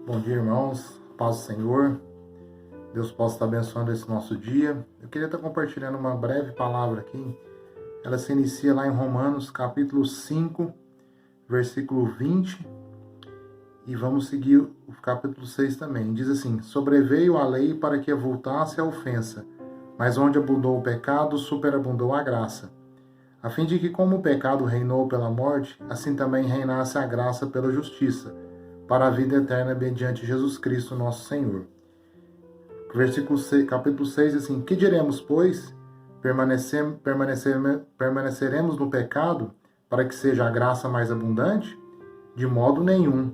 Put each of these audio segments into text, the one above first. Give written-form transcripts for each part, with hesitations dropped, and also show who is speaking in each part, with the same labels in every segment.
Speaker 1: Bom dia, irmãos. Paz do Senhor. Deus possa estar abençoando esse nosso dia. Eu queria estar compartilhando uma breve palavra aqui. Ela se inicia lá em Romanos, capítulo 5, versículo 20. E vamos seguir o capítulo 6 também. Diz assim: sobreveio a lei para que avultasse a ofensa, mas onde abundou o pecado, superabundou a graça. A fim de que, como o pecado reinou pela morte, assim também reinasse a graça pela justiça, para a vida eterna mediante Jesus Cristo, nosso Senhor. Versículo 6, capítulo 6, assim: que diremos, pois? Permaneceremos no pecado para que seja a graça mais abundante? De modo nenhum.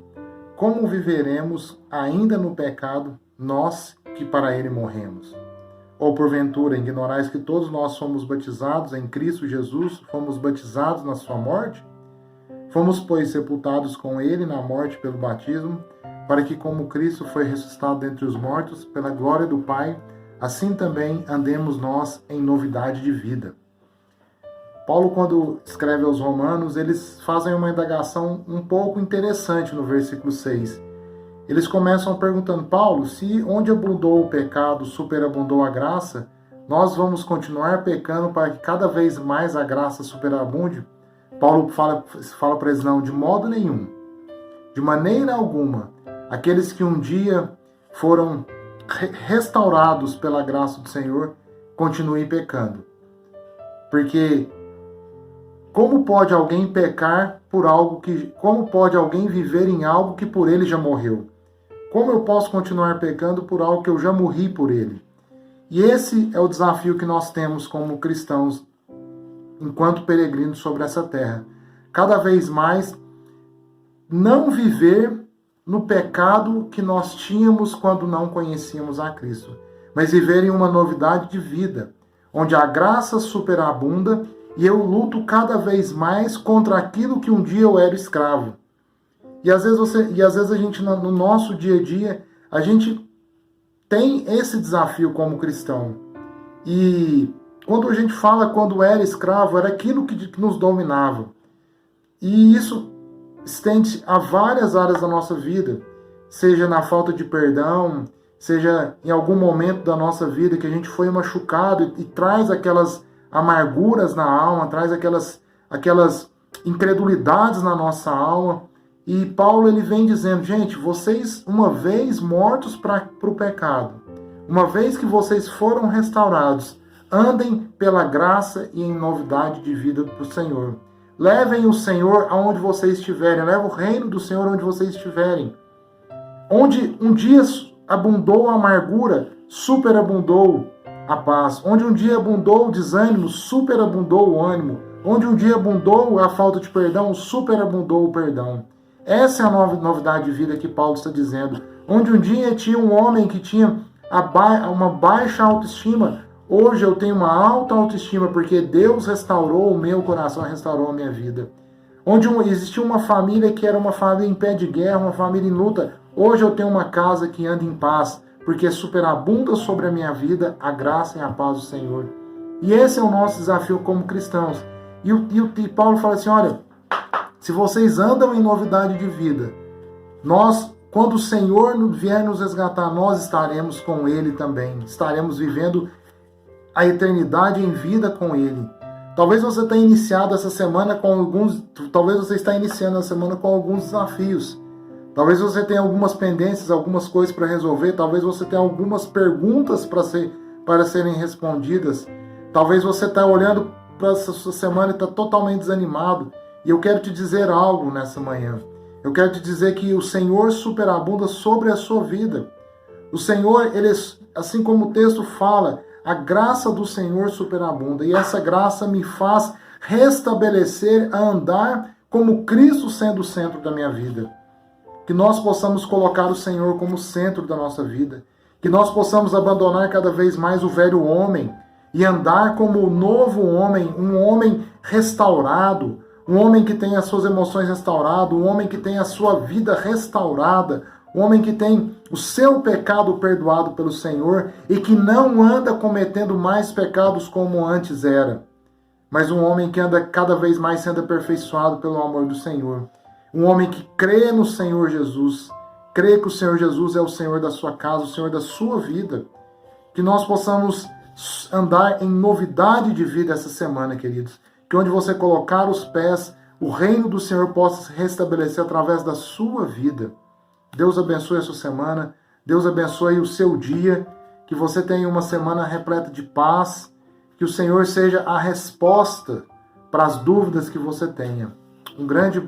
Speaker 1: Como viveremos ainda no pecado, nós que para ele morremos? Ou porventura ignorais que todos nós fomos batizados em Cristo Jesus, fomos batizados na sua morte? Fomos, pois, sepultados com ele na morte pelo batismo, para que, como Cristo foi ressuscitado dentre os mortos, pela glória do Pai, assim também andemos nós em novidade de vida. Paulo, quando escreve aos Romanos, eles fazem uma indagação um pouco interessante no versículo 6. Eles começam perguntando: Paulo, se onde abundou o pecado, superabundou a graça, nós vamos continuar pecando para que cada vez mais a graça superabunde? Paulo fala para eles: não, de modo nenhum, de maneira alguma. Aqueles que um dia foram restaurados pela graça do Senhor, continuem pecando. Porque como pode alguém pecar por algo que... Como pode alguém viver em algo que por ele já morreu? Como eu posso continuar pecando por algo que eu já morri por ele? E esse é o desafio que nós temos como cristãos, enquanto peregrinos sobre essa terra. Cada vez mais não viver no pecado que nós tínhamos quando não conhecíamos a Cristo, mas viver em uma novidade de vida, onde a graça superabunda e eu luto cada vez mais contra aquilo que um dia eu era escravo. E às vezes a gente, no nosso dia a dia, a gente tem esse desafio como cristão. E quando a gente fala quando era escravo, era aquilo que nos dominava. E isso estende a várias áreas da nossa vida, seja na falta de perdão, seja em algum momento da nossa vida que a gente foi machucado e traz aquelas amarguras na alma, traz aquelas incredulidades na nossa alma. E Paulo ele vem dizendo: gente, vocês uma vez mortos para o pecado, uma vez que vocês foram restaurados, andem pela graça e em novidade de vida para o Senhor. Levem o Senhor aonde vocês estiverem. Levem o reino do Senhor onde vocês estiverem. Onde um dia abundou a amargura, superabundou a paz. Onde um dia abundou o desânimo, superabundou o ânimo. Onde um dia abundou a falta de perdão, superabundou o perdão. Essa é a novidade de vida que Paulo está dizendo. Onde um dia tinha um homem que tinha uma baixa autoestima, hoje eu tenho uma alta autoestima porque Deus restaurou o meu coração, restaurou a minha vida. Onde existia uma família que era uma família em pé de guerra, uma família em luta, hoje eu tenho uma casa que anda em paz, porque superabunda sobre a minha vida a graça e a paz do Senhor. E esse é o nosso desafio como cristãos. E Paulo fala assim: olha, se vocês andam em novidade de vida, quando o Senhor vier nos resgatar, nós estaremos com Ele também. Estaremos vivendo a eternidade em vida com Ele. Talvez você tenha iniciado essa semana talvez você está iniciando a semana com alguns desafios. Talvez você tenha algumas pendências, algumas coisas para resolver. Talvez você tenha algumas perguntas para serem respondidas. Talvez você está olhando para essa sua semana e está totalmente desanimado. E eu quero te dizer algo nessa manhã. Eu quero te dizer que o Senhor superabunda sobre a sua vida. O Senhor, ele, assim como o texto fala, a graça do Senhor superabunda. E essa graça me faz restabelecer a andar como Cristo sendo o centro da minha vida. Que nós possamos colocar o Senhor como centro da nossa vida. Que nós possamos abandonar cada vez mais o velho homem e andar como o novo homem, um homem restaurado, um homem que tem as suas emoções restauradas, um homem que tem a sua vida restaurada, um homem que tem o seu pecado perdoado pelo Senhor e que não anda cometendo mais pecados como antes era, mas um homem que anda cada vez mais sendo aperfeiçoado pelo amor do Senhor. Um homem que crê no Senhor Jesus, Crê que o Senhor Jesus é o Senhor da sua casa, o Senhor da sua vida. Que nós possamos andar em novidade de vida essa semana, queridos. Que onde você colocar os pés, o reino do Senhor possa se restabelecer através da sua vida. Deus abençoe a sua semana. Deus abençoe o seu dia. Que você tenha uma semana repleta de paz. Que o Senhor seja a resposta para as dúvidas que você tenha. Um grande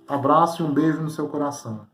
Speaker 1: abraço e um beijo no seu coração.